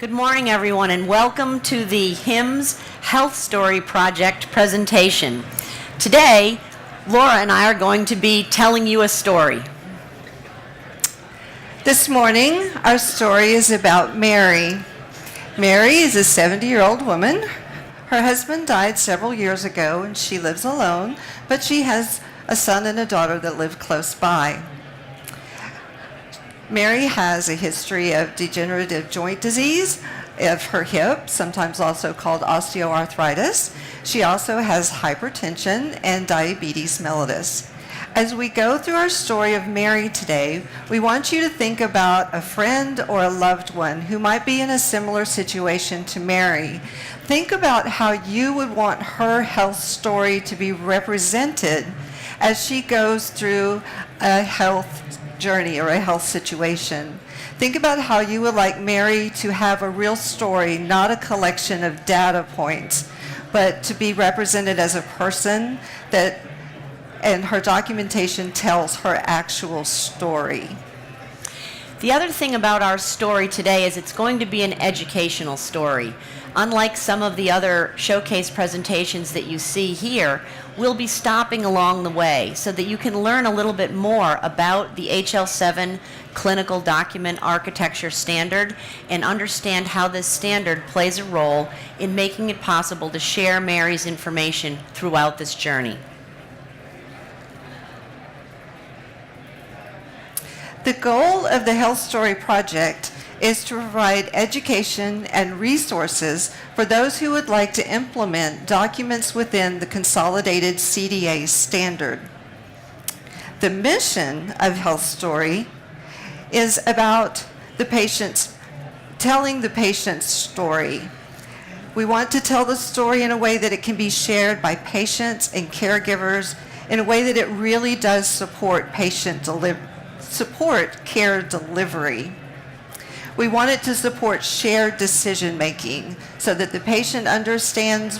Good morning, everyone, and welcome to the HIMSS Health Story Project presentation. Today, Laura and I are going to be telling you a story. This morning, our story is about Mary. Mary is a 70-year-old woman. Her husband died several years ago, and she lives alone, but she has a son and a daughter that live close by. Mary has a history of degenerative joint disease of her hip, sometimes also called osteoarthritis. She also has hypertension and diabetes mellitus. As we go through our story of Mary today, we want you to think about a friend or a loved one who might be in a similar situation to Mary. Think about how you would want her health story to be represented as she goes through a health journey or a health situation. Think about how you would like Mary to have a real story, not a collection of data points, but to be represented as a person and her documentation tells her actual story. The other thing about our story today is it's going to be an educational story. Unlike some of the other showcase presentations that you see here, we'll be stopping along the way so that you can learn a little bit more about the HL7 Clinical Document Architecture Standard and understand how this standard plays a role in making it possible to share Mary's information throughout this journey. The goal of the Health Story Project is to provide education and resources for those who would like to implement documents within the consolidated CDA standard. The mission of Health Story is about telling the patient's story. We want to tell the story in a way that it can be shared by patients and caregivers in a way that it really does support care delivery. We want it to support shared decision making so that the patient understands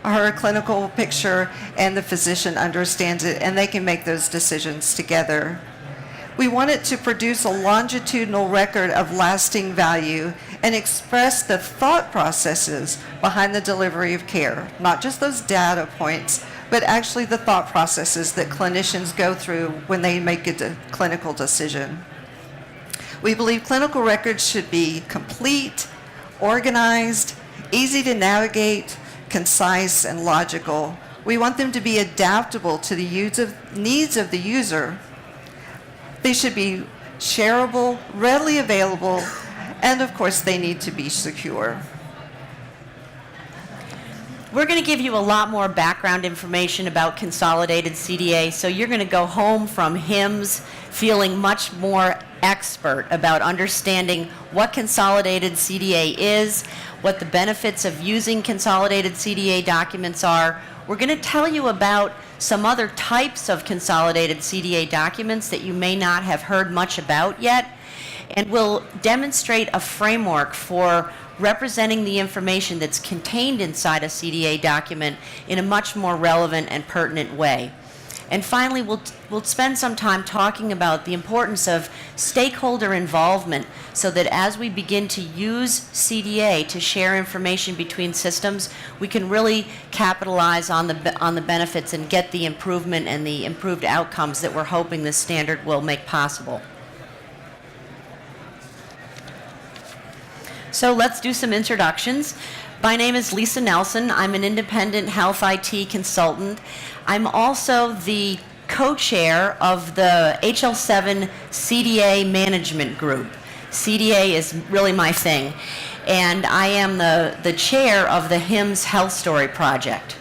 her clinical picture and the physician understands it and they can make those decisions together. We want it to produce a longitudinal record of lasting value and express the thought processes behind the delivery of care, not just those data points, but actually the thought processes that clinicians go through when they make a clinical decision. We believe clinical records should be complete, organized, easy to navigate, concise, and logical. We want them to be adaptable to the needs of the user. They should be shareable, readily available, and of course they need to be secure. We're going to give you a lot more background information about consolidated CDA, so you're going to go home from HIMSS feeling much more expert about understanding what consolidated CDA is, what the benefits of using consolidated CDA documents are. We're going to tell you about some other types of consolidated CDA documents that you may not have heard much about yet, and we'll demonstrate a framework for representing the information that's contained inside a CDA document in a much more relevant and pertinent way. And finally, we'll spend some time talking about the importance of stakeholder involvement so that as we begin to use CDA to share information between systems, we can really capitalize on the benefits and get the improvement and the improved outcomes that we're hoping this standard will make possible. So let's do some introductions. My name is Lisa Nelson. I'm an independent health IT consultant. I'm also the co-chair of the HL7 CDA management group. CDA is really my thing. And I am the chair of the HIMSS Health Story Project.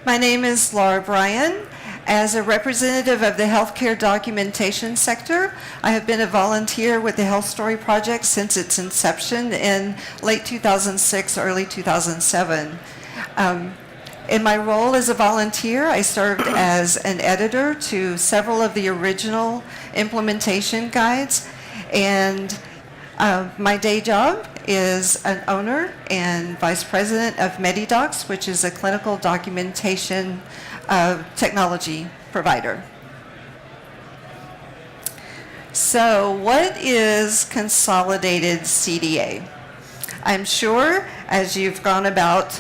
My name is Laura Bryan. As a representative of the healthcare documentation sector, I have been a volunteer with the Health Story Project since its inception in late 2006, early 2007. In my role as a volunteer, I served as an editor to several of the original implementation guides, and my day job is an owner and vice president of MediDocs, which is a clinical documentation technology provider. So what is consolidated CDA? I'm sure as you've gone about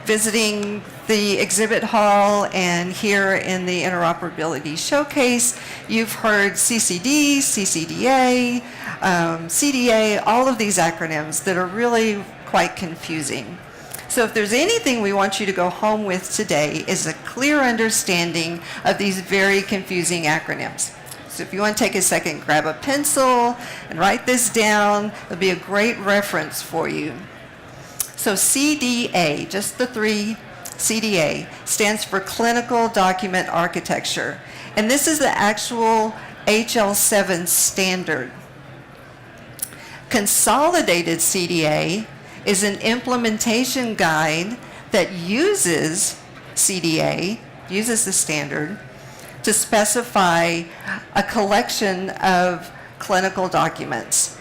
visiting the exhibit hall and here in the Interoperability Showcase, you've heard CCD, CCDA, CDA, all of these acronyms that are really quite confusing. So if there's anything we want you to go home with today is a clear understanding of these very confusing acronyms. So if you want to take a second, grab a pencil and write this down. It'll be a great reference for you. So CDA, just the three, CDA, stands for Clinical Document Architecture. And this is the actual HL7 standard. Consolidated CDA is an implementation guide that uses CDA, uses the standard, to specify a collection of clinical documents.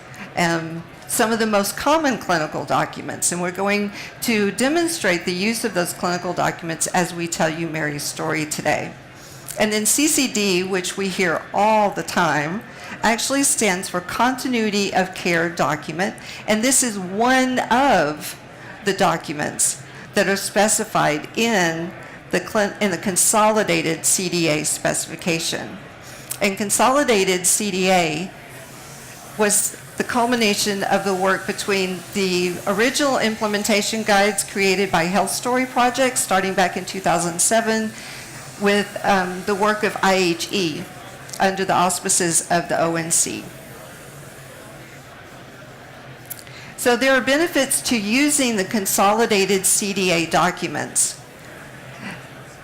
Some of the most common clinical documents, and we're going to demonstrate the use of those clinical documents as we tell you Mary's story today. And then CCD, which we hear all the time, actually stands for Continuity of Care Document, and this is one of the documents that are specified in the consolidated CDA specification. And consolidated CDA was the culmination of the work between the original implementation guides created by Health Story Project starting back in 2007 with the work of IHE under the auspices of the ONC. So there are benefits to using the consolidated CDA documents.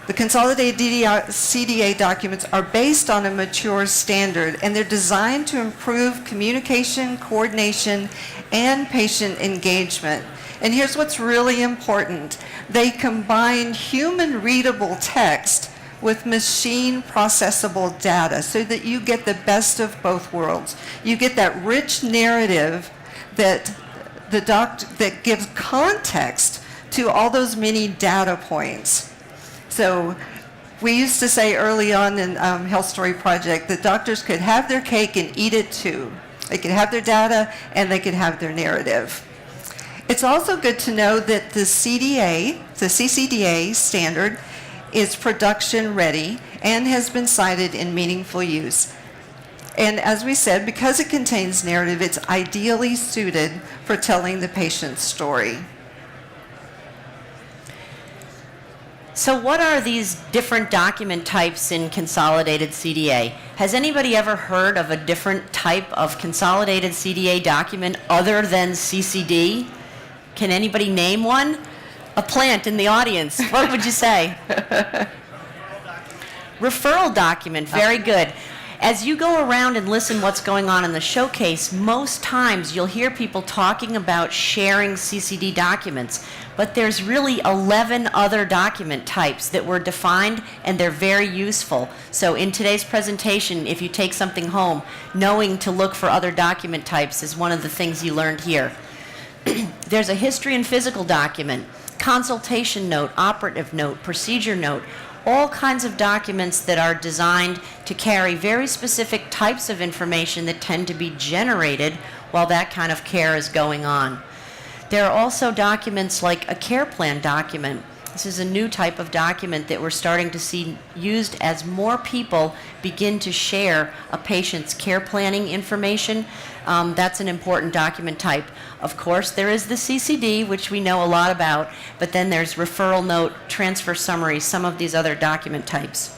The consolidated CDA documents are based on a mature standard, and they're designed to improve communication, coordination, and patient engagement. And here's what's really important. They combine human-readable text with machine processable data so that you get the best of both worlds. You get that rich narrative that that gives context to all those many data points. So we used to say early on in Health Story Project that doctors could have their cake and eat it too. They could have their data and they could have their narrative. It's also good to know that the CDA, the CCDA standard, is production ready and has been cited in meaningful use. And as we said, because it contains narrative, it's ideally suited for telling the patient's story. So what are these different document types in consolidated CDA? Has anybody ever heard of a different type of consolidated CDA document other than CCD? Can anybody name one? A plant in the audience. What would you say? Referral document. Very good. As you go around and listen what's going on in the showcase, most times you'll hear people talking about sharing CCD documents, but there's really 11 other document types that were defined, and they're very useful. So in today's presentation, if you take something home, knowing to look for other document types is one of the things you learned here. There's a history and physical document, consultation note, operative note, procedure note, all kinds of documents that are designed to carry very specific types of information that tend to be generated while that kind of care is going on. There are also documents like a care plan document. This is a new type of document that we're starting to see used as more people begin to share a patient's care planning information. That's an important document type. Of course, there is the CCD, which we know a lot about, but then there's referral note, transfer summary, some of these other document types.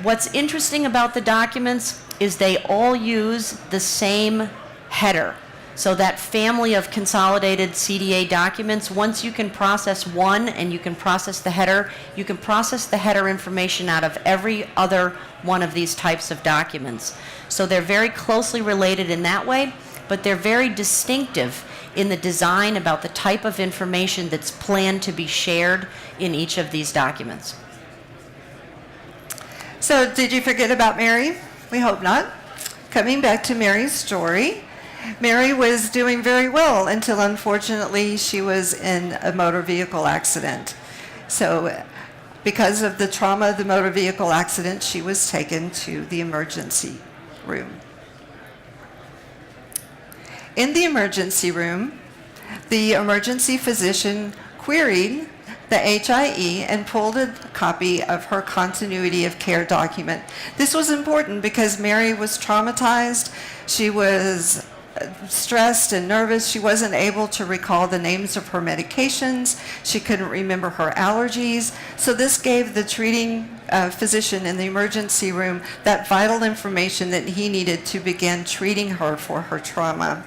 What's interesting about the documents is they all use the same header. So that family of consolidated CDA documents, once you can process one and you can process the header, you can process the header information out of every other one of these types of documents. So they're very closely related in that way, but they're very distinctive in the design about the type of information that's planned to be shared in each of these documents. So did you forget about Mary? We hope not. Coming back to Mary's story, Mary was doing very well until unfortunately she was in a motor vehicle accident. So Because of the trauma of the motor vehicle accident, she was taken to the emergency room. In the emergency room, the emergency physician queried the HIE and pulled a copy of her continuity of care document. This was important because Mary was traumatized. She was stressed and nervous. She wasn't able to recall the names of her medications. She couldn't remember her allergies. So this gave the treating physician in the emergency room that vital information that he needed to begin treating her for her trauma.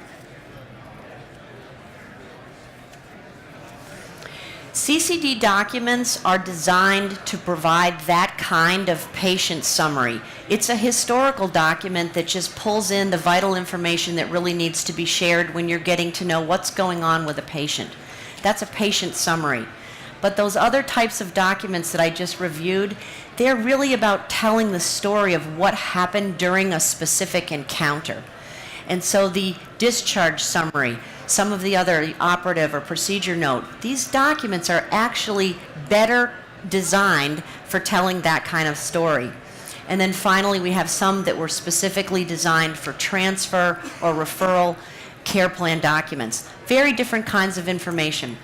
CCD documents are designed to provide that kind of patient summary. It's a historical document that just pulls in the vital information that really needs to be shared when you're getting to know what's going on with a patient. That's a patient summary. But those other types of documents that I just reviewed, they're really about telling the story of what happened during a specific encounter. And so the discharge summary, some of the other operative or procedure note, these documents are actually better designed for telling that kind of story. And then finally, we have some that were specifically designed for transfer or referral care plan documents. Very different kinds of information.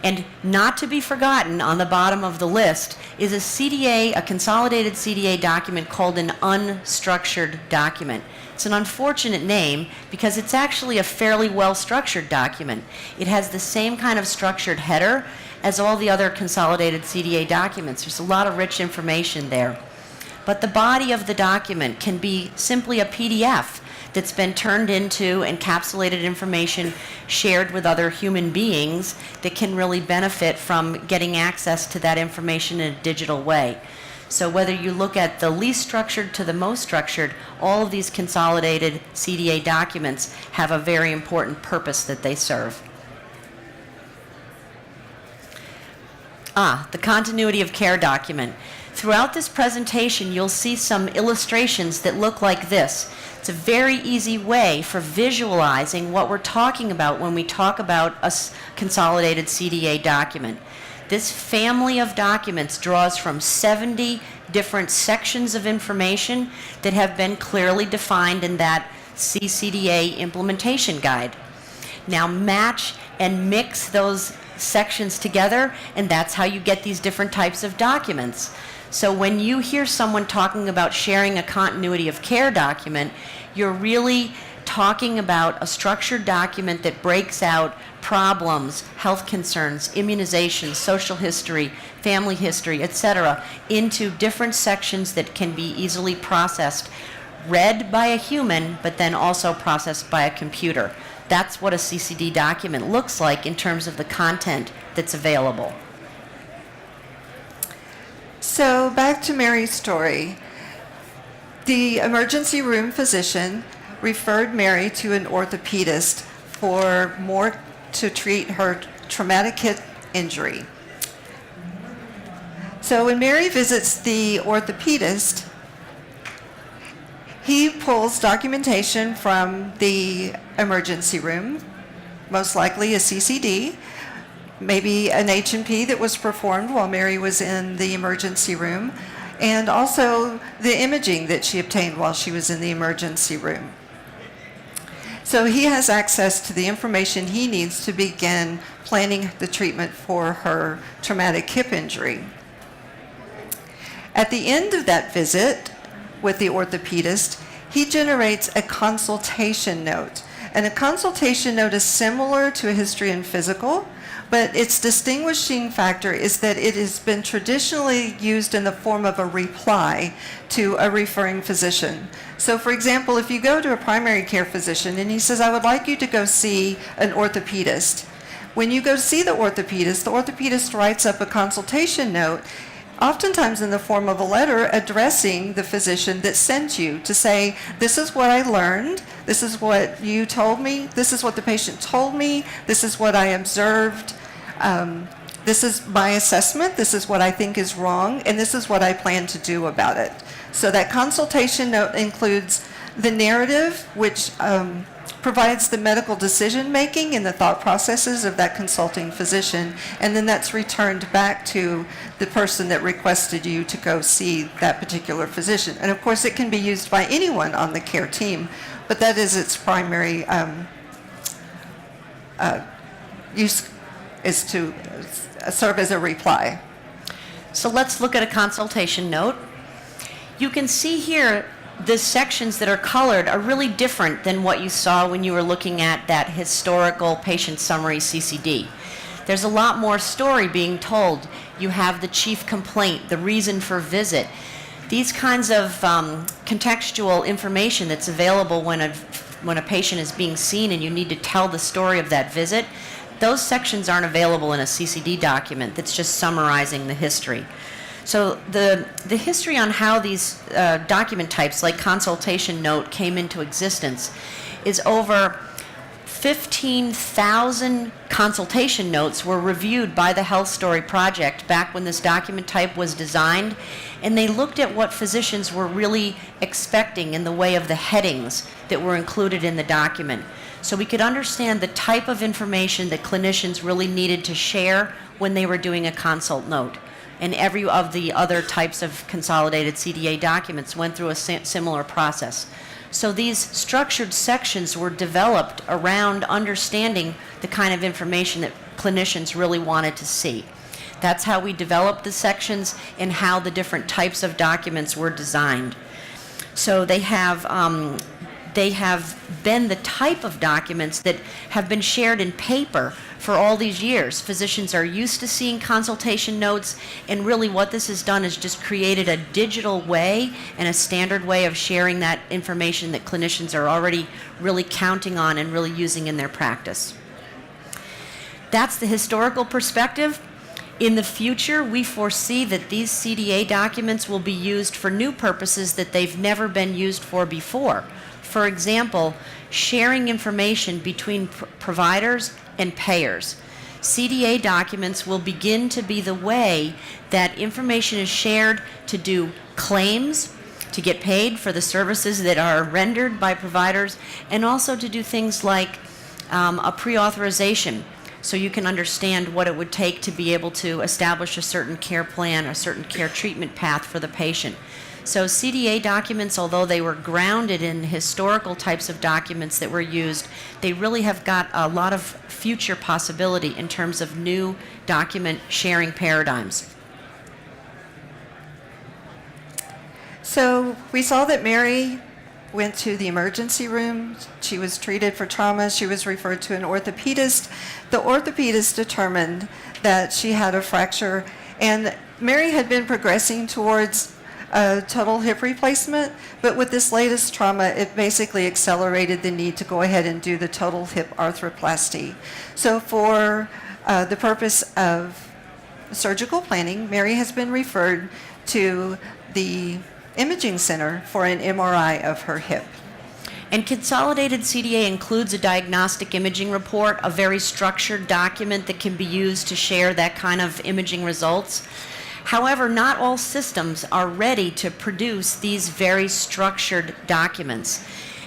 And not to be forgotten, on the bottom of the list is a CDA, a consolidated CDA document called an unstructured document. It's an unfortunate name because it's actually a fairly well-structured document. It has the same kind of structured header as all the other consolidated CDA documents. There's a lot of rich information there. But the body of the document can be simply a PDF that's been turned into encapsulated information shared with other human beings that can really benefit from getting access to that information in a digital way. So whether you look at the least structured to the most structured, all of these consolidated CDA documents have a very important purpose that they serve. The continuity of care document. Throughout this presentation, you'll see some illustrations that look like this. It's a very easy way for visualizing what we're talking about when we talk about a consolidated CDA document. This family of documents draws from 70 different sections of information that have been clearly defined in that CCDA implementation guide. Now match and mix those sections together, and that's how you get these different types of documents. So when you hear someone talking about sharing a continuity of care document, you're really talking about a structured document that breaks out problems, health concerns, immunizations, social history, family history, etc., into different sections that can be easily processed, read by a human, but then also processed by a computer. That's what a CCD document looks like in terms of the content that's available. So back to Mary's story. The emergency room physician referred Mary to an orthopedist to treat her traumatic hip injury. So when Mary visits the orthopedist, he pulls documentation from the emergency room, most likely a CCD, maybe an H&P that was performed while Mary was in the emergency room, and also the imaging that she obtained while she was in the emergency room. So he has access to the information he needs to begin planning the treatment for her traumatic hip injury. At the end of that visit with the orthopedist, he generates a consultation note. And a consultation note is similar to a history and physical, but its distinguishing factor is that it has been traditionally used in the form of a reply to a referring physician. So for example, if you go to a primary care physician and he says, I would like you to go see an orthopedist. When you go see the orthopedist writes up a consultation note, oftentimes in the form of a letter addressing the physician that sent you to say, this is what I learned, this is what you told me, this is what the patient told me, this is what I observed, this is my assessment, this is what I think is wrong, and this is what I plan to do about it. So that consultation note includes the narrative, which provides the medical decision-making and the thought processes of that consulting physician, and then that's returned back to the person that requested you to go see that particular physician. And of course, it can be used by anyone on the care team, but that is its primary use, is to serve as a reply. So let's look at a consultation note. You can see here the sections that are colored are really different than what you saw when you were looking at that historical patient summary CCD. There's a lot more story being told. You have the chief complaint, the reason for visit. These kinds of contextual information that's available when a patient is being seen and you need to tell the story of that visit, those sections aren't available in a CCD document that's just summarizing the history. So the history on how these document types like consultation note came into existence is over 15,000 consultation notes were reviewed by the Health Story Project back when this document type was designed, and they looked at what physicians were really expecting in the way of the headings that were included in the document. So we could understand the type of information that clinicians really needed to share when they were doing a consult note. And every of the other types of consolidated CDA documents went through a similar process. So these structured sections were developed around understanding the kind of information that clinicians really wanted to see. That's how we developed the sections and how the different types of documents were designed. So they have been the type of documents that have been shared in paper for all these years. Physicians are used to seeing consultation notes, and really what this has done is just created a digital way and a standard way of sharing that information that clinicians are already really counting on and really using in their practice. That's the historical perspective. In the future, we foresee that these CDA documents will be used for new purposes that they've never been used for before. For example, sharing information between providers and payers. CDA documents will begin to be the way that information is shared to do claims, to get paid for the services that are rendered by providers, and also to do things like a pre-authorization, so you can understand what it would take to be able to establish a certain care plan, a certain care treatment path for the patient. So CDA documents, although they were grounded in historical types of documents that were used, they really have got a lot of future possibility in terms of new document sharing paradigms. So we saw that Mary went to the emergency room. She was treated for trauma. She was referred to an orthopedist. The orthopedist determined that she had a fracture, and Mary had been progressing towards a total hip replacement, but with this latest trauma, it basically accelerated the need to go ahead and do the total hip arthroplasty. So for the purpose of surgical planning, Mary has been referred to the imaging center for an MRI of her hip. And consolidated CDA includes a diagnostic imaging report, a very structured document that can be used to share that kind of imaging results. However, not all systems are ready to produce these very structured documents.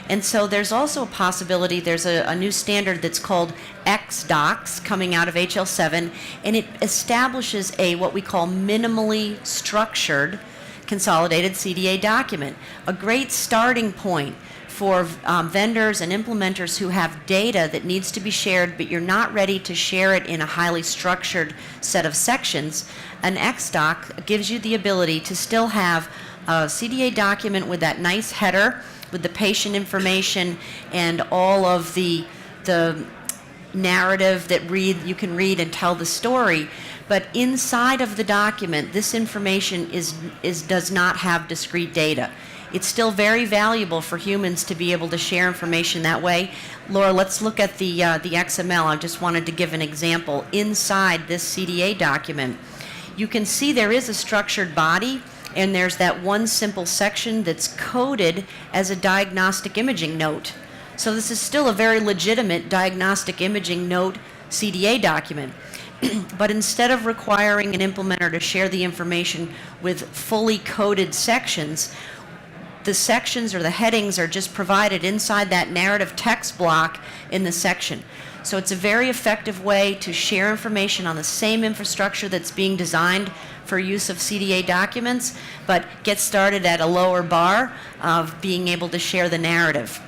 And so there's also a possibility, there's a new standard that's called XDocs coming out of HL7, and it establishes what we call minimally structured consolidated CDA document, a great starting point for vendors and implementers who have data that needs to be shared, but you're not ready to share it in a highly structured set of sections. An XDoc gives you the ability to still have a CDA document with that nice header, with the patient information and all of the narrative that you can read and tell the story. But inside of the document, this information does not have discrete data. It's still very valuable for humans to be able to share information that way. Laura, let's look at the XML. I just wanted to give an example. Inside this CDA document, you can see there is a structured body, and there's that one simple section that's coded as a diagnostic imaging note. So this is still a very legitimate diagnostic imaging note CDA document. But instead of requiring an implementer to share the information with fully coded sections, the sections or the headings are just provided inside that narrative text block in the section. So it's a very effective way to share information on the same infrastructure that's being designed for use of CDA documents, but get started at a lower bar of being able to share the narrative.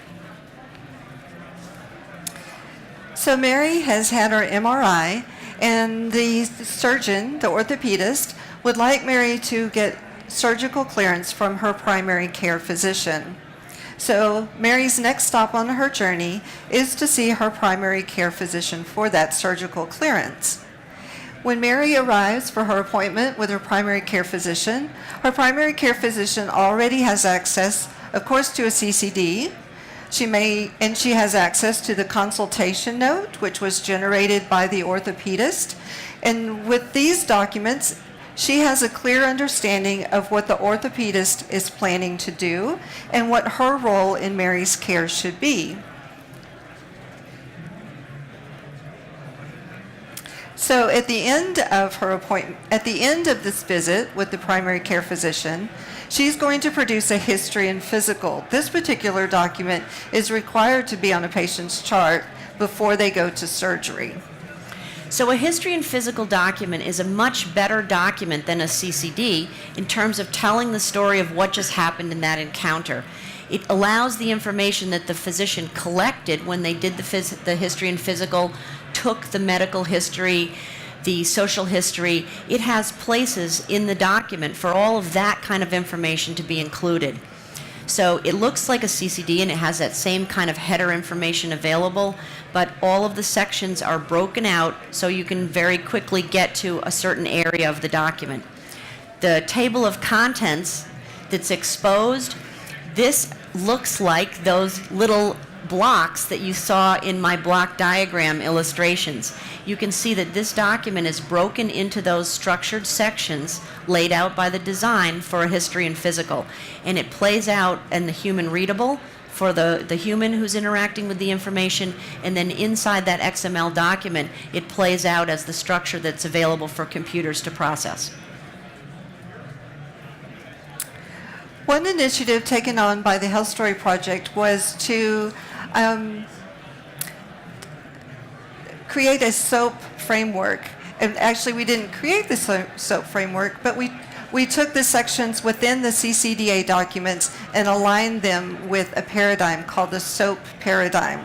So Mary has had her MRI, and the surgeon, the orthopedist, would like Mary to get surgical clearance from her primary care physician. So Mary's next stop on her journey is to see her primary care physician for that surgical clearance. When Mary arrives for her appointment with her primary care physician already has access, of course, to a CCD. She has access to the consultation note, which was generated by the orthopedist. And with these documents, she has a clear understanding of what the orthopedist is planning to do and what her role in Mary's care should be. So at the end of her appointment, at the end of this visit with the primary care physician, she's going to produce a history and physical. This particular document is required to be on a patient's chart before they go to surgery. So a history and physical document is a much better document than a CCD in terms of telling the story of what just happened in that encounter. It allows the information that the physician collected when they did the history and physical, took the medical history, the social history. It has places in the document for all of that kind of information to be included. So it looks like a CCD and it has that same kind of header information available, but all of the sections are broken out so you can very quickly get to a certain area of the document. The table of contents that's exposed, this looks like those little blocks that you saw in my block diagram illustrations. You can see that this document is broken into those structured sections laid out by the design for a history and physical. And it plays out in the human readable for the human who's interacting with the information, and then inside that XML document, it plays out as the structure that's available for computers to process. One initiative taken on by the Health Story Project was to create a SOAP framework. And actually, we didn't create the SOAP framework, but we took the sections within the CCDA documents and aligned them with a paradigm called the SOAP paradigm.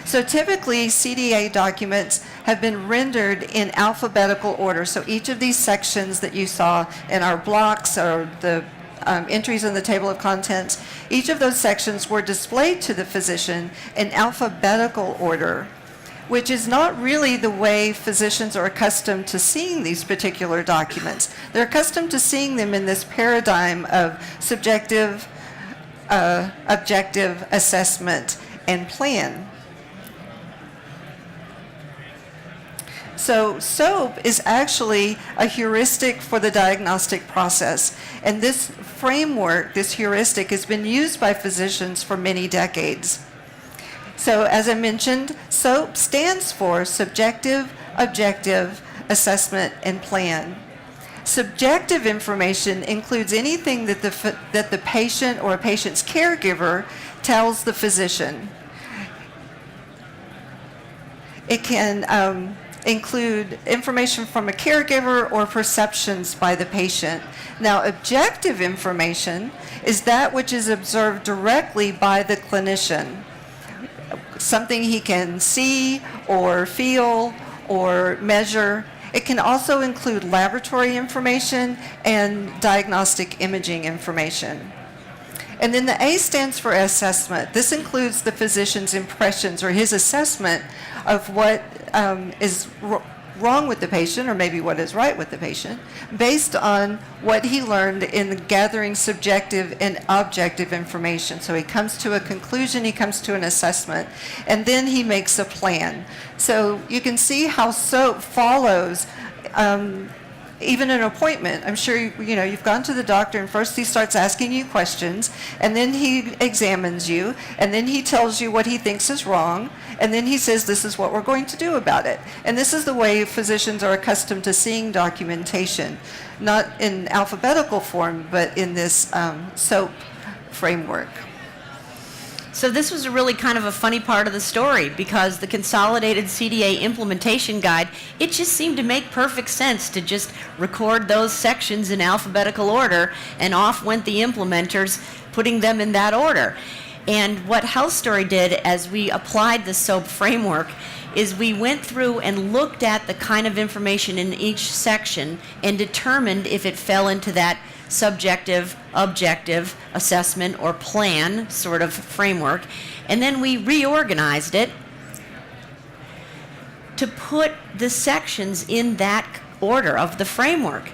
So typically, CDA documents have been rendered in alphabetical order. So each of these sections that you saw in our blocks or the entries in the table of contents, each of those sections were displayed to the physician in alphabetical order, which is not really the way physicians are accustomed to seeing these particular documents. They're accustomed to seeing them in this paradigm of subjective, objective assessment and plan. So SOAP is actually a heuristic for the diagnostic process. And this framework, this heuristic, has been used by physicians for many decades. So as I mentioned, SOAP stands for Subjective, Objective, Assessment, and Plan. Subjective information includes anything that the patient or a patient's caregiver tells the physician. It can include information from a caregiver or perceptions by the patient. Now, objective information is that which is observed directly by the clinician, something he can see or feel or measure. It can also include laboratory information and diagnostic imaging information. And then the A stands for assessment. This includes the physician's impressions or his assessment of what is wrong with the patient, or maybe what is right with the patient, based on what he learned in gathering subjective and objective information. So he comes to a conclusion, he comes to an assessment, and then he makes a plan. So you can see how SOAP follows even an appointment. I'm sure you've gone to the doctor, and first he starts asking you questions, and then he examines you, and then he tells you what he thinks is wrong, and then he says, this is what we're going to do about it. And this is the way physicians are accustomed to seeing documentation, not in alphabetical form, but in this SOAP framework. So this was a really kind of a funny part of the story, because the Consolidated CDA Implementation Guide, it just seemed to make perfect sense to just record those sections in alphabetical order, and off went the implementers putting them in that order. And what Health Story did as we applied the SOAP framework is we went through and looked at the kind of information in each section and determined if it fell into that subjective, objective assessment or plan sort of framework. And then we reorganized it to put the sections in that order of the framework.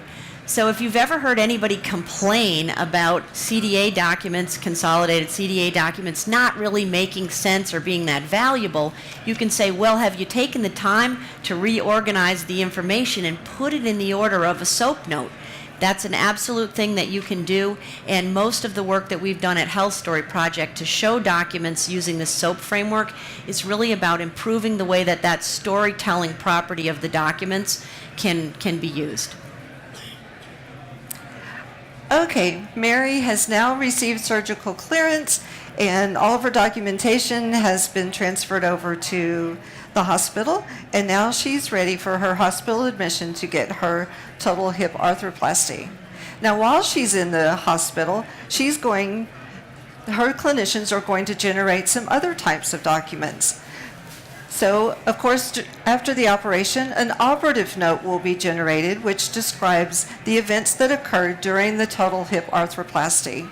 So if you've ever heard anybody complain about CDA documents, consolidated CDA documents, not really making sense or being that valuable, you can say, well, have you taken the time to reorganize the information and put it in the order of a SOAP note? That's an absolute thing that you can do, and most of the work that we've done at Health Story Project to show documents using the SOAP framework is really about improving the way that that storytelling property of the documents can be used. Okay, Mary has now received surgical clearance, and all of her documentation has been transferred over to the hospital, and now she's ready for her hospital admission to get her total hip arthroplasty. Now, while she's in the hospital, her clinicians are going to generate some other types of documents. So, of course, after the operation, an operative note will be generated which describes the events that occurred during the total hip arthroplasty.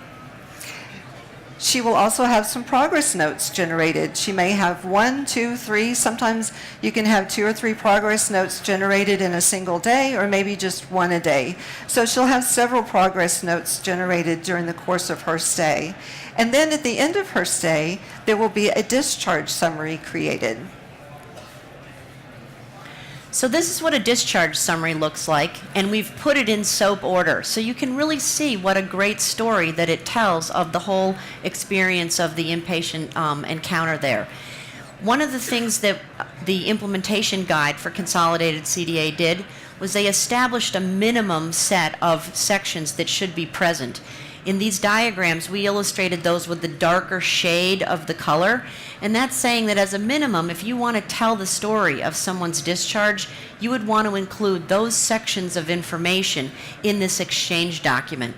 She will also have some progress notes generated. She may have 1, 2, 3. Sometimes you can have 2 or 3 progress notes generated in a single day, or maybe just one a day. So she'll have several progress notes generated during the course of her stay. And then at the end of her stay, there will be a discharge summary created. So this is what a discharge summary looks like, and we've put it in SOAP order, so you can really see what a great story that it tells of the whole experience of the inpatient encounter there. One of the things that the implementation guide for Consolidated CDA did was they established a minimum set of sections that should be present. In these diagrams, we illustrated those with the darker shade of the color, and that's saying that as a minimum, if you want to tell the story of someone's discharge, you would want to include those sections of information in this exchange document.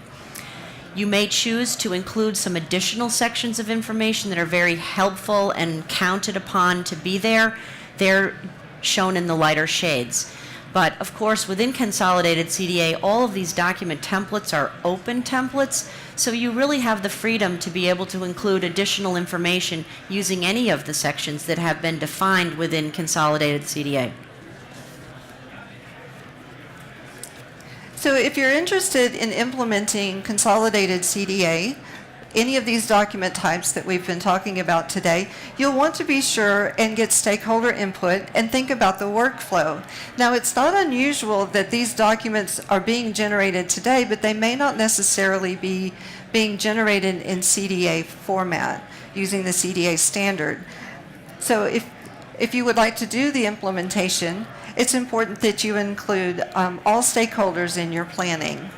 You may choose to include some additional sections of information that are very helpful and counted upon to be there. They're shown in the lighter shades. But of course, within Consolidated CDA, all of these document templates are open templates, so you really have the freedom to be able to include additional information using any of the sections that have been defined within Consolidated CDA. So if you're interested in implementing Consolidated CDA, any of these document types that we've been talking about today, you'll want to be sure and get stakeholder input and think about the workflow. Now, it's not unusual that these documents are being generated today, but they may not necessarily be being generated in CDA format using the CDA standard. So if you would like to do the implementation, it's important that you include all stakeholders in your planning.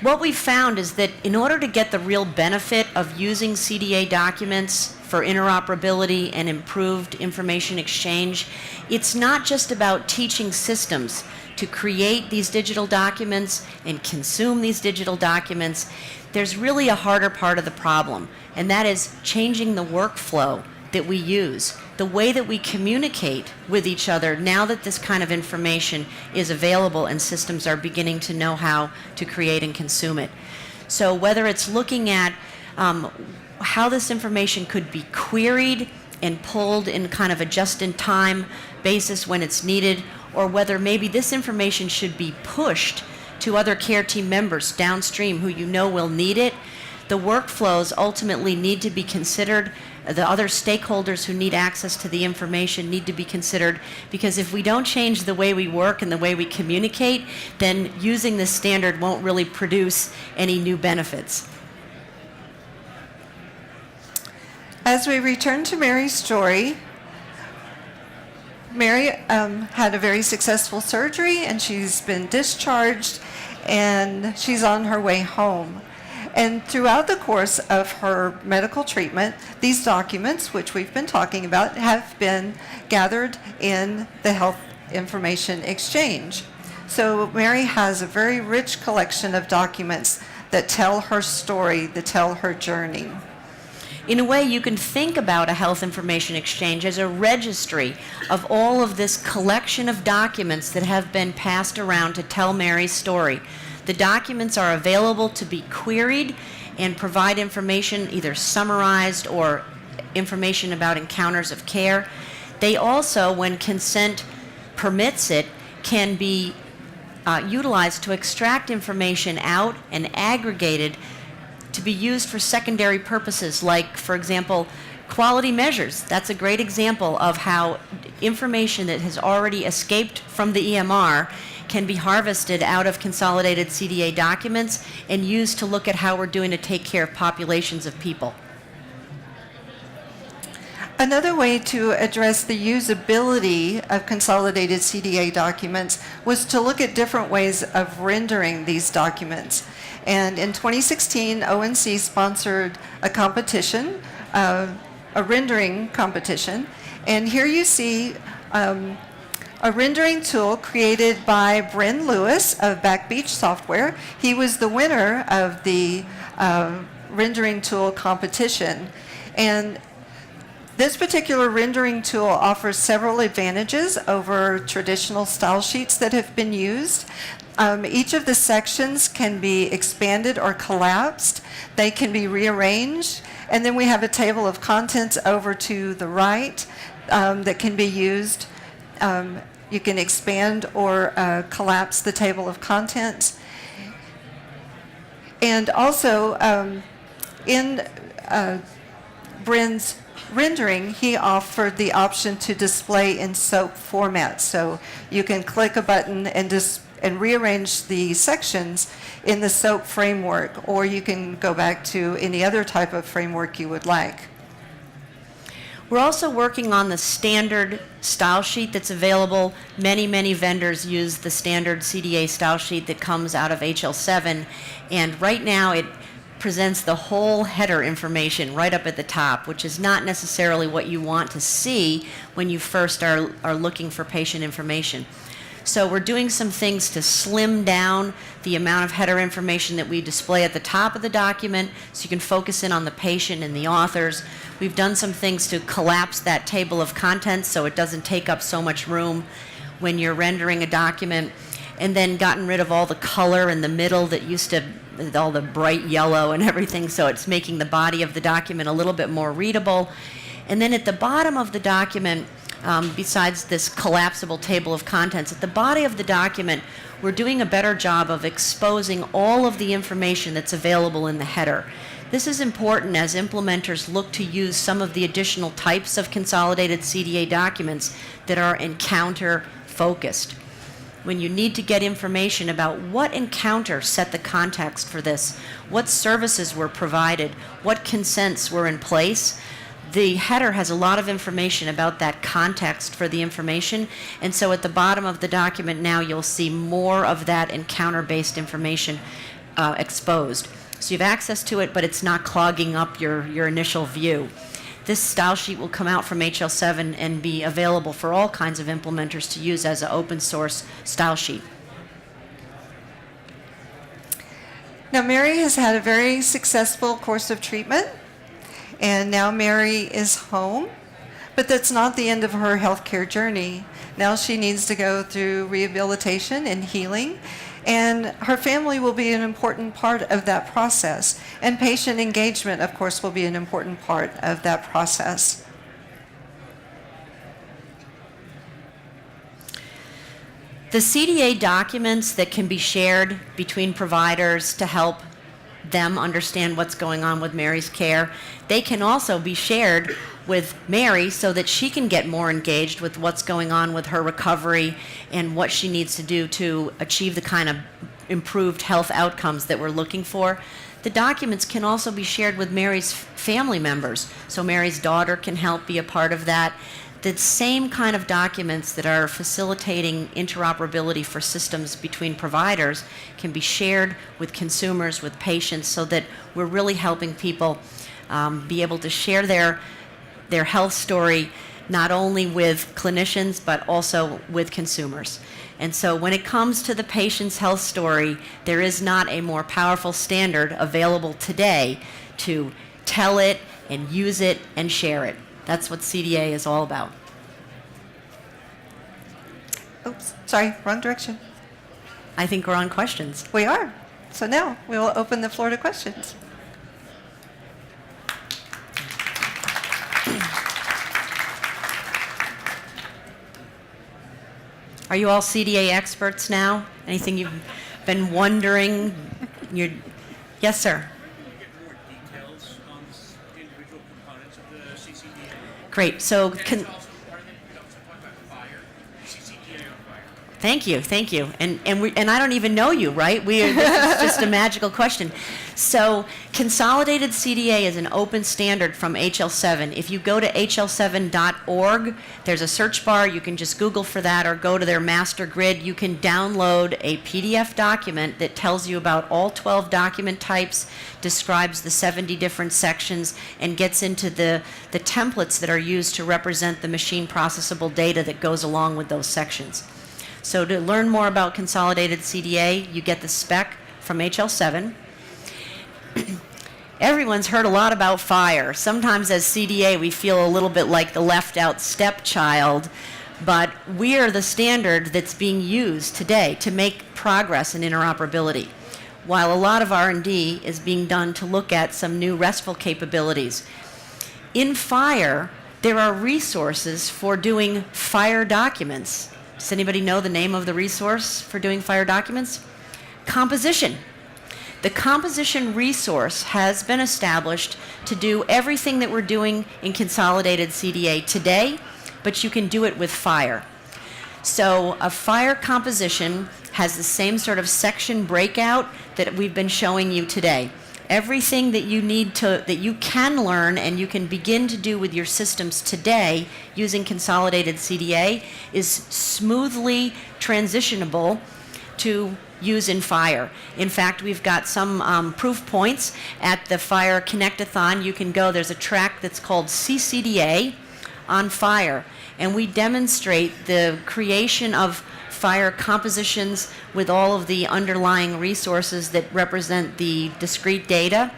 What we've found is that in order to get the real benefit of using CDA documents for interoperability and improved information exchange, it's not just about teaching systems to create these digital documents and consume these digital documents. There's really a harder part of the problem, and that is changing the workflow that we use, the way that we communicate with each other now that this kind of information is available and systems are beginning to know how to create and consume it. So whether it's looking at how this information could be queried and pulled in kind of a just-in-time basis when it's needed, or whether maybe this information should be pushed to other care team members downstream who you know will need it, the workflows ultimately need to be considered. The other stakeholders who need access to the information need to be considered, because if we don't change the way we work and the way we communicate, then using this standard won't really produce any new benefits. As we return to Mary's story, Mary had a very successful surgery, and she's been discharged, and she's on her way home. And throughout the course of her medical treatment, these documents, which we've been talking about, have been gathered in the Health Information Exchange. So Mary has a very rich collection of documents that tell her story, that tell her journey. In a way, you can think about a health information exchange as a registry of all of this collection of documents that have been passed around to tell Mary's story. The documents are available to be queried and provide information, either summarized or information about encounters of care. They also, when consent permits it, can be utilized to extract information out and aggregated to be used for secondary purposes, like, for example, quality measures. That's a great example of how information that has already escaped from the EMR can be harvested out of consolidated CDA documents and used to look at how we're doing to take care of populations of people. Another way to address the usability of consolidated CDA documents was to look at different ways of rendering these documents. And in 2016, ONC sponsored a competition, a rendering competition. And here you see a rendering tool created by Bryn Lewis of Back Beach Software. He was the winner of the rendering tool competition. And this particular rendering tool offers several advantages over traditional style sheets that have been used. Each of the sections can be expanded or collapsed. They can be rearranged. And then we have a table of contents over to the right that can be used. You can expand or collapse the table of contents. And also, in Bryn's rendering, he offered the option to display in SOAP format. So you can click a button and rearrange the sections in the SOAP framework, or you can go back to any other type of framework you would like. We're also working on the standard style sheet that's available. Many vendors use the standard CDA style sheet that comes out of HL7, and right now it presents the whole header information right up at the top, which is not necessarily what you want to see when you first are looking for patient information. So we're doing some things to slim down the amount of header information that we display at the top of the document so you can focus in on the patient and the authors. We've done some things to collapse that table of contents so it doesn't take up so much room when you're rendering a document, and then gotten rid of all the color in the middle that used to, all the bright yellow and everything, so it's making the body of the document a little bit more readable. And then at the bottom of the document, besides this collapsible table of contents, at the body of the document, we're doing a better job of exposing all of the information that's available in the header. This is important as implementers look to use some of the additional types of consolidated CDA documents that are encounter focused. When you need to get information about what encounter set the context for this, what services were provided, what consents were in place, the header has a lot of information about that context for the information, and so at the bottom of the document now you'll see more of that encounter-based information exposed. So you have access to it, but it's not clogging up your initial view. This style sheet will come out from HL7 and be available for all kinds of implementers to use as an open source style sheet. Now, Mary has had a very successful course of treatment, and now Mary is home, but that's not the end of her healthcare journey. Now she needs to go through rehabilitation and healing, and her family will be an important part of that process. And patient engagement, of course, will be an important part of that process. The CDA documents that can be shared between providers to help them understand what's going on with Mary's care, they can also be shared with Mary so that she can get more engaged with what's going on with her recovery and what she needs to do to achieve the kind of improved health outcomes that we're looking for. The documents can also be shared with Mary's family members, so Mary's daughter can help be a part of that. the same kind of documents that are facilitating interoperability for systems between providers can be shared with consumers, with patients, so that we're really helping people be able to share their health story not only with clinicians but also with consumers. And so when it comes to the patient's health story, there is not a more powerful standard available today to tell it and use it and share it. That's what CDA is all about. Oops, sorry, wrong direction. I think we're on questions. We are. So now we will open the floor to questions. Are you all CDA experts now? Anything you've been wondering? Yes, sir. Get more details on the individual components of the CCDA. Great. So, And also, pardon me, we also talk about fire, CCDA on fire. thank you. And I don't even know you, right? This is just a magical question. So, consolidated CDA is an open standard from HL7. If you go to hl7.org, there's a search bar. You can just Google for that or go to their master grid. You can download a PDF document that tells you about all 12 document types, describes the 70 different sections, and gets into the templates that are used to represent the machine processable data that goes along with those sections. So to learn more about consolidated CDA, you get the spec from HL7. Everyone's heard a lot about FHIR. Sometimes as CDA we feel a little bit like the left out stepchild, but we are the standard that's being used today to make progress in interoperability. While a lot of R&D is being done to look at some new RESTful capabilities. In FHIR, there are resources for doing FHIR documents. Does anybody know the name of the resource for doing FHIR documents? Composition. The composition resource has been established to do everything that we're doing in consolidated CDA today, but you can do it with FHIR. So a FHIR composition has the same sort of section breakout that we've been showing you today. Everything that you need to, that you can learn and you can begin to do with your systems today using consolidated CDA is smoothly transitionable to use in FHIR. In fact, we've got some proof points at the FHIR Connect-a-thon. You can go, there's a track that's called CCDA on FHIR, and we demonstrate the creation of FHIR compositions with all of the underlying resources that represent the discrete data,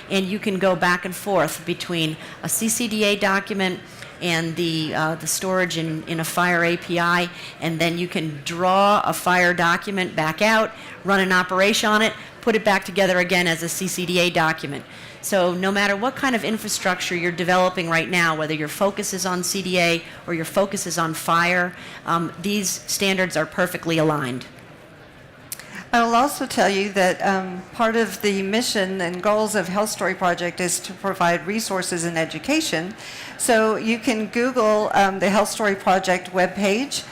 and you can go back and forth between a CCDA document and the storage in a FHIR API, and then you can draw a FHIR document back out, run an operation on it, put it back together again as a CCDA document. So no matter what kind of infrastructure you're developing right now, whether your focus is on CDA or your focus is on FHIR, these standards are perfectly aligned. I will also tell you that part of the mission and goals of Health Story Project is to provide resources and education. So you can Google the Health Story Project webpage.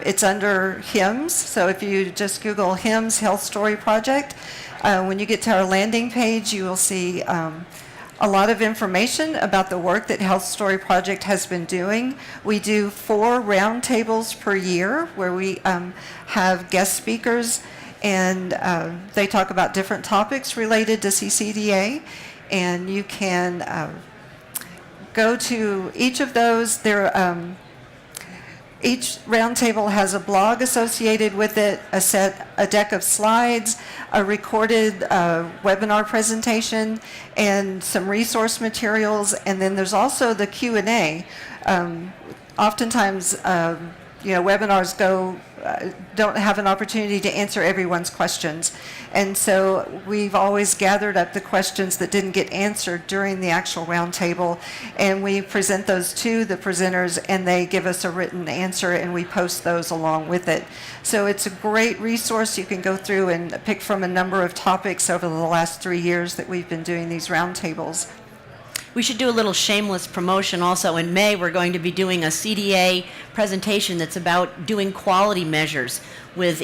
It's under HIMSS. So if you just Google HIMSS Health Story Project, when you get to our landing page, you will see a lot of information about the work that Health Story Project has been doing. We do 4 roundtables per year where we have guest speakers, and they talk about different topics related to CCDA, and you can go to each of those. Each roundtable has a blog associated with it, a deck of slides, a recorded webinar presentation, and some resource materials, and then there's also the Q&A. Oftentimes, webinars don't have an opportunity to answer everyone's questions. And so we've always gathered up the questions that didn't get answered during the actual roundtable, and we present those to the presenters, and they give us a written answer, and we post those along with it. So it's a great resource. You can go through and pick from a number of topics over the last 3 years that we've been doing these roundtables. We should do a little shameless promotion also. In May, we're going to be doing a CDA presentation that's about doing quality measures with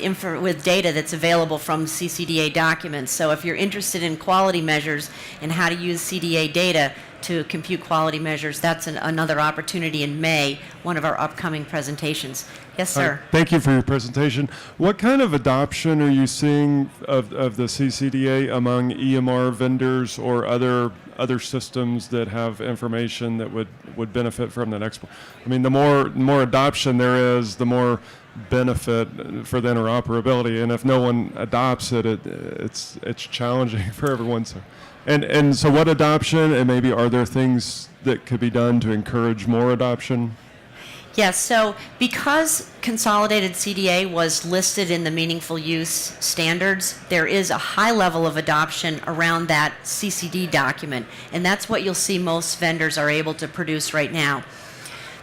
data that's available from CCDA documents. So if you're interested in quality measures and how to use CDA data to compute quality measures. That's another opportunity in May, one of our upcoming presentations. Yes, sir. Thank you for your presentation. What kind of adoption are you seeing of the CCDA among EMR vendors or other systems that have information that would benefit from the next? I mean, the more adoption there is, the more benefit for the interoperability. And if no one adopts it, it's challenging for everyone. So, and so, what adoption? And maybe are there things that could be done to encourage more adoption? Yes, so because consolidated CDA was listed in the meaningful use standards, there is a high level of adoption around that CCD document, and that's what you'll see most vendors are able to produce right now.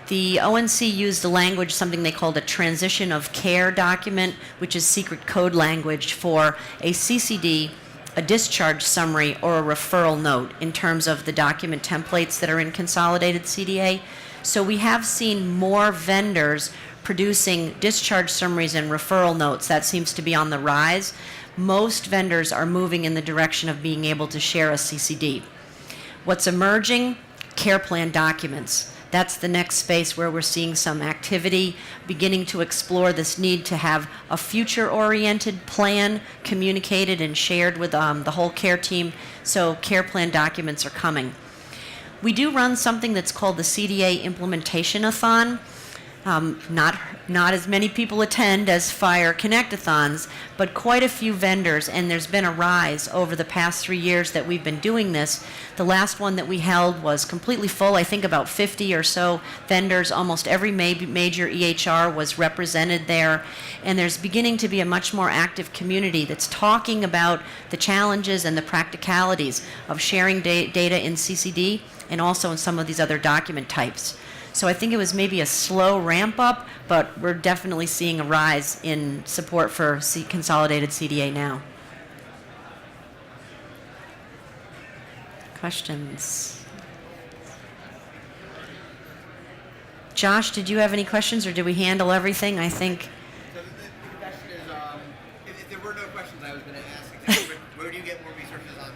The ONC used a language, something they called a transition of care document, which is secret code language for a CCD, a discharge summary, or a referral note in terms of the document templates that are in consolidated CDA. So we have seen more vendors producing discharge summaries and referral notes. That seems to be on the rise. Most vendors are moving in the direction of being able to share a CCD. What's emerging? Care plan documents. That's the next space where we're seeing some activity, beginning to explore this need to have a future-oriented plan communicated and shared with the whole care team. So care plan documents are coming. We do run something that's called the CDA Implementation-a-thon. Not as many people attend as Fire Connect-a-thons, but quite a few vendors, and there's been a rise over the past 3 years that we've been doing this. The last one that we held was completely full. I think about 50 or so vendors. Almost every major EHR was represented there, and there's beginning to be a much more active community that's talking about the challenges and the practicalities of sharing data in CCD and also in some of these other document types. So I think it was maybe a slow ramp up, but we're definitely seeing a rise in support for consolidated CDA now. Questions? Josh, did you have any questions, or did we handle everything? I think. So the question is, if there were no questions, I was going to ask exactly where do you get more resources on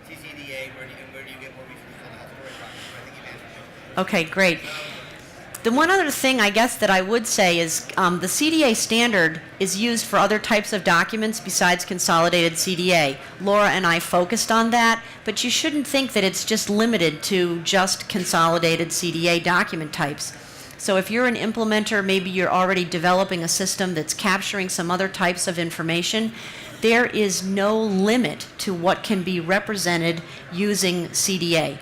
CCDA? Where do you get more resources on the health storage project? I think you've answered that. Okay, great. The one other thing I guess that I would say is the CDA standard is used for other types of documents besides consolidated CDA. Laura and I focused on that, but you shouldn't think that it's just limited to just consolidated CDA document types. So if you're an implementer, maybe you're already developing a system that's capturing some other types of information, there is no limit to what can be represented using CDA.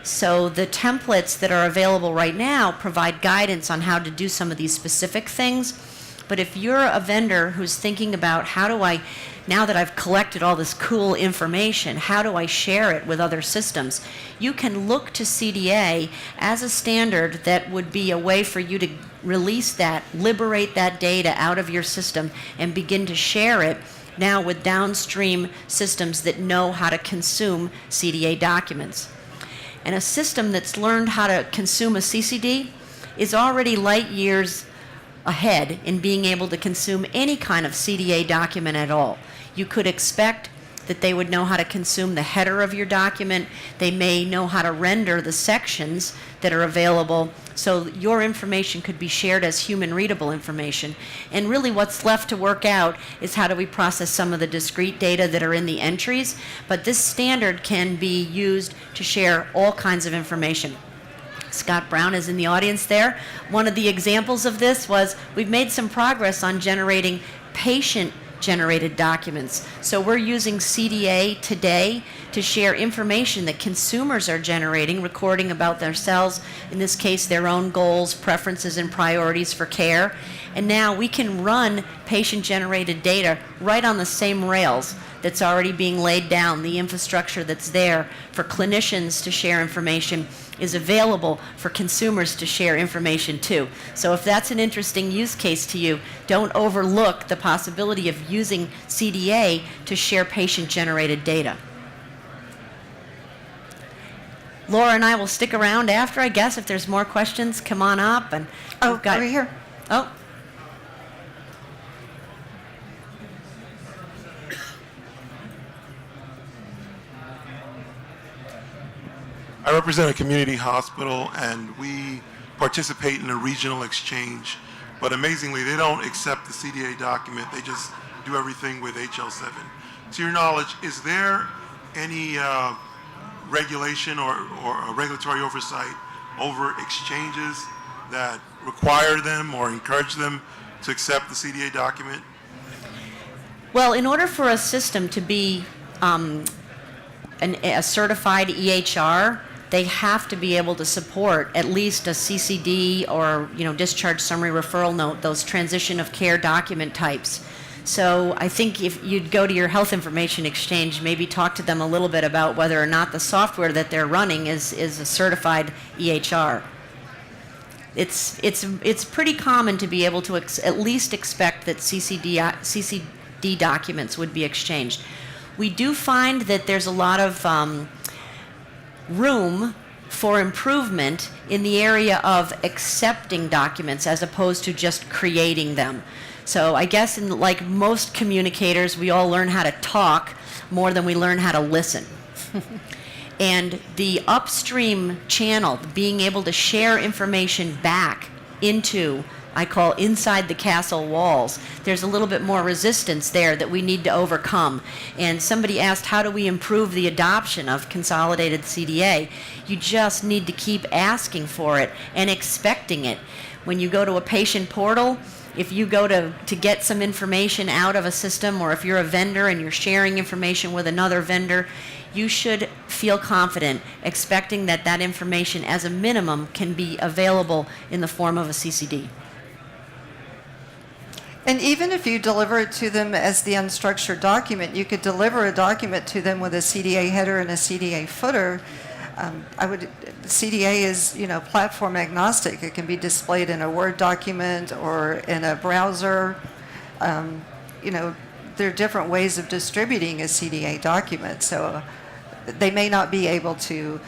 So the templates that are available right now provide guidance on how to do some of these specific things. But if you're a vendor who's thinking about how do I, now that I've collected all this cool information, how do I share it with other systems? You can look to CDA as a standard that would be a way for you to release that, liberate that data out of your system and begin to share it now with downstream systems that know how to consume CDA documents. And a system that's learned how to consume a CCD is already light years ahead in being able to consume any kind of CDA document at all. You could expect that they would know how to consume the header of your document. They may know how to render the sections that are available, so your information could be shared as human readable information. And really what's left to work out is how do we process some of the discrete data that are in the entries, but this standard can be used to share all kinds of information. Scott Brown is in the audience there. One of the examples of this was we've made some progress on generating patient-generated documents. So we're using CDA today to share information that consumers are generating, recording about themselves, in this case their own goals, preferences, and priorities for care. And now we can run patient-generated data right on the same rails that's already being laid down. The infrastructure that's there for clinicians to share information is available for consumers to share information too. So if that's an interesting use case to you, don't overlook the possibility of using CDA to share patient-generated data. Laura and I will stick around after, I guess, if there's more questions, come on up. And Oh, we've got, over here. Oh, I I represent a community hospital, and we participate in a regional exchange. But amazingly, they don't accept the CDA document. They just do everything with HL7. To your knowledge, is there any regulation or regulatory oversight over exchanges that require them or encourage them to accept the CDA document? Well, in order for a system to be a certified EHR, they have to be able to support at least a CCD or, discharge summary referral note, those transition of care document types. So I think if you'd go to your health information exchange, maybe talk to them a little bit about whether or not the software that they're running is a certified EHR. It's pretty common to be able to at least expect that CCD documents would be exchanged. We do find that there's a lot of room for improvement in the area of accepting documents as opposed to just creating them. So I guess like most communicators, we all learn how to talk more than we learn how to listen. And the upstream channel, being able to share information back into, I call inside the castle walls, there's a little bit more resistance there that we need to overcome. And somebody asked, how do we improve the adoption of consolidated CDA? You just need to keep asking for it and expecting it. When you go to a patient portal, if you go to get some information out of a system, or if you're a vendor and you're sharing information with another vendor, you should feel confident expecting that that information as a minimum can be available in the form of a CCD. And even if you deliver it to them as the unstructured document, you could deliver a document to them with a CDA header and a CDA footer. CDA is, platform agnostic. It can be displayed in a Word document or in a browser. There are different ways of distributing a CDA document. So they may not be able to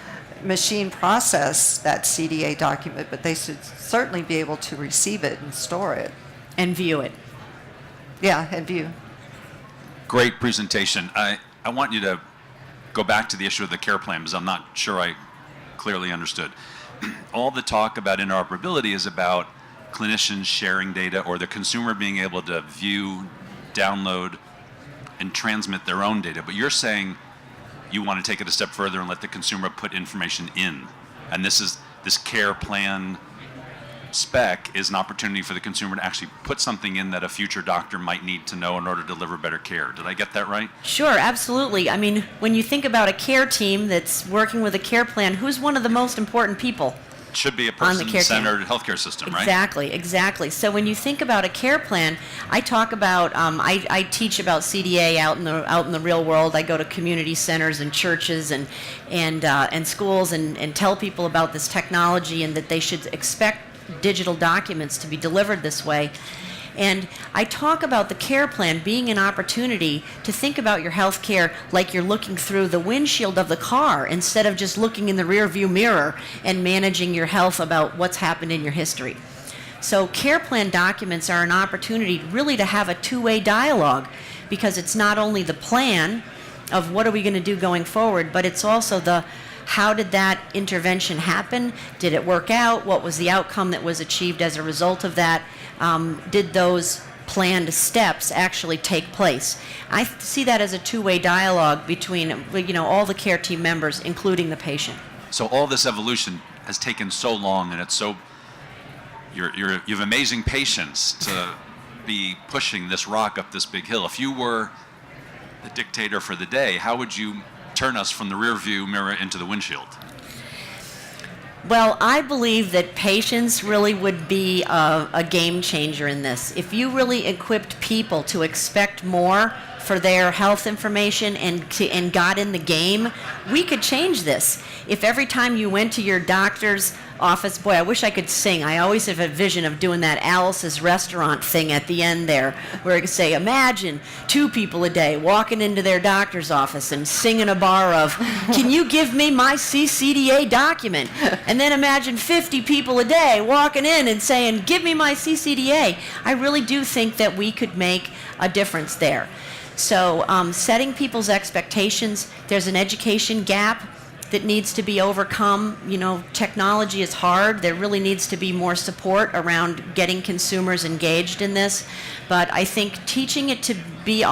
machine process that CDA document, but they should certainly be able to receive it and store it. And view it. Yeah, and view. Great presentation. I want you to go back to the issue of the care plan, because I'm not sure I clearly understood. All the talk about interoperability is about clinicians sharing data or the consumer being able to view, download, and transmit their own data. But you're saying you want to take it a step further and let the consumer put information in. And this care plan spec is an opportunity for the consumer to actually put something in that a future doctor might need to know in order to deliver better care. Did I get that right? Sure, absolutely. I mean, when you think about a care team that's working with a care plan, who's one of the most important people? It should be a On the care team. person-centered healthcare system, right? Exactly. So when you think about a care plan, I talk about, I teach about CDA out in the real world. I go to community centers and churches and schools and tell people about this technology and that they should expect digital documents to be delivered this way. And I talk about the care plan being an opportunity to think about your health care like you're looking through the windshield of the car instead of just looking in the rear view mirror and managing your health about what's happened in your history. So care plan documents are an opportunity really to have a two-way dialogue, because it's not only the plan of what are we going to do going forward, but it's also the how did that intervention happen? Did it work out? What was the outcome that was achieved as a result of that? Did those planned steps actually take place? I see that as a two-way dialogue between all the care team members, including the patient. So all this evolution has taken so long, and it's so you have amazing patience to be pushing this rock up this big hill. If you were the dictator for the day, how would you turn us from the rear view mirror into the windshield? Well, I believe that patience really would be a game changer in this. If you really equipped people to expect more for their health information and got in the game, we could change this. If every time you went to your doctor's office, boy, I wish I could sing. I always have a vision of doing that Alice's restaurant thing at the end there, where it could say, imagine 2 people a day walking into their doctor's office and singing a bar of, can you give me my CCDA document? And then imagine 50 people a day walking in and saying, give me my CCDA. I really do think that we could make a difference there. So setting people's expectations, there's an education gap. that needs to be overcome. You know, technology is hard. There really needs to be more support around getting consumers engaged in this. But I think teaching it to be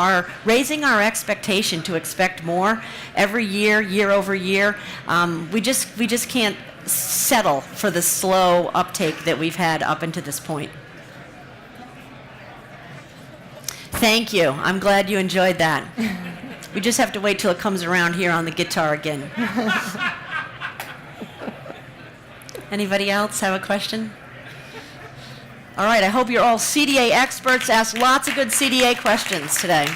raising our expectation to expect more every year, year over year. We just can't settle for the slow uptake that we've had up until this point. Thank you. I'm glad you enjoyed that. We just have to wait till it comes around here on the guitar again. Anybody else have a question? All right, I hope you're all CDA experts. Ask lots of good CDA questions today.